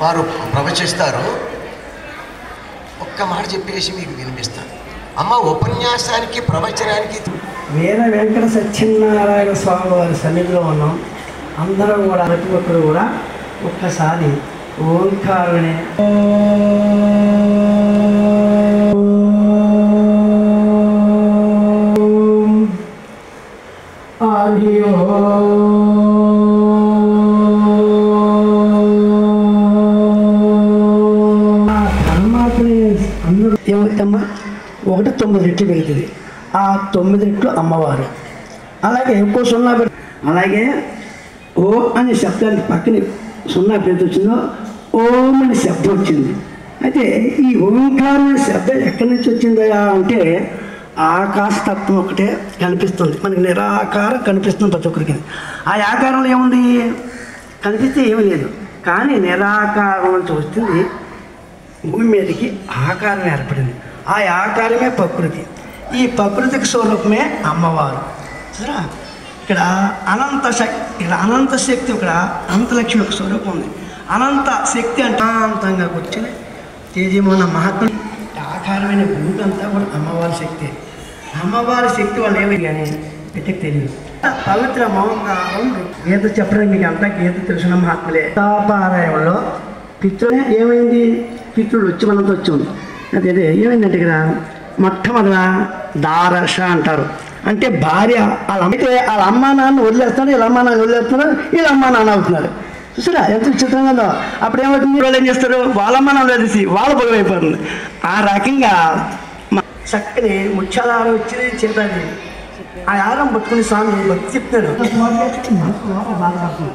వారు ప్రవచిస్తారు. ఒక్క మాట చెప్పేసి మీకు వినిపిస్తాను. అమ్మ ఉపన్యాసానికి ప్రవచనానికి వీర వెంకట సత్యనారాయణ స్వామి వారి సన్నిధిలో ఉన్నాం. అందరం కూడా ప్రతి ఒక్కరు కూడా ఒక్కసారి ఓంకారనే అందరూ ఏమవుతామ్మా 9 రెట్లు పెరుగుతుంది. ఆ 9 రెట్లు అమ్మవారు. అలాగే ఇంకో సున్నా అలాగే ఓ అనే శబ్దానికి పక్కన సున్నా పెడితే వచ్చిందో ఓం అనే శబ్దం వచ్చింది. అయితే ఈ ఓంకారం అనే శబ్దం ఎక్కడి నుంచి వచ్చిందా అంటే ఆకాశతత్వం ఒకటే కనిపిస్తుంది మనకి. నిరాకారం కనిపిస్తుంది ప్రతి ఒక్కరికి. ఆ ఆకారంలో ఏముంది? కనిపిస్తే ఏమీ లేదు. కానీ నిరాకారం నుంచి వస్తుంది భూమి మీదకి ఆకారం ఏర్పడింది. ఆ ఆకారమే ప్రకృతి. ఈ ప్రకృతికి స్వరూపమే అమ్మవారు. సరే, ఇక్కడ అనంత శక్తి, ఇక్కడ అనంతలక్ష్మి యొక్క స్వరూపం ఉంది. అనంత శక్తి అంటే అనంతంగా కూర్చొని తేజమైన మహాత్మ ఆకారమైన భూమి అంతా కూడా అమ్మవారి శక్తి. అమ్మవారి శక్తి వాళ్ళు ఏమి కానీ పెట్టకి తెలియదు. పవిత్ర మౌంగారం గీత చెప్పడం మీకు అంతా గీత తెలిసిన మహాత్ములే. పారాయణంలో పితృ ఏమైంది? పితృడు వచ్చి మనంతా వచ్చింది. అదే ఏమైందంటే ఇక్కడ మొట్టమొదట దారష అంటారు. అంటే భార్య అయితే వాళ్ళ అమ్మా నాన్న వదిలేస్తాడు, వీళ్ళ అమ్మా నాన్న వదిలేస్తున్నారు, వీళ్ళ అమ్మా నాన్న అవుతున్నారు. చూసారా ఎంత విచిత్రంగా ఉందో? అప్పుడు ఏమవుతుంది? వాళ్ళు ఏం చేస్తారు? వాళ్ళ అమ్మా నాన్న వదిలేసి వాళ్ళ పొగలు అయిపోతుంది. ఆ రకంగా చక్కని ముత్యాలు వచ్చి చేతాది. ఆ యారం పట్టుకుని స్వామి భక్తి చెప్తాడు. బాధపడుతుంది.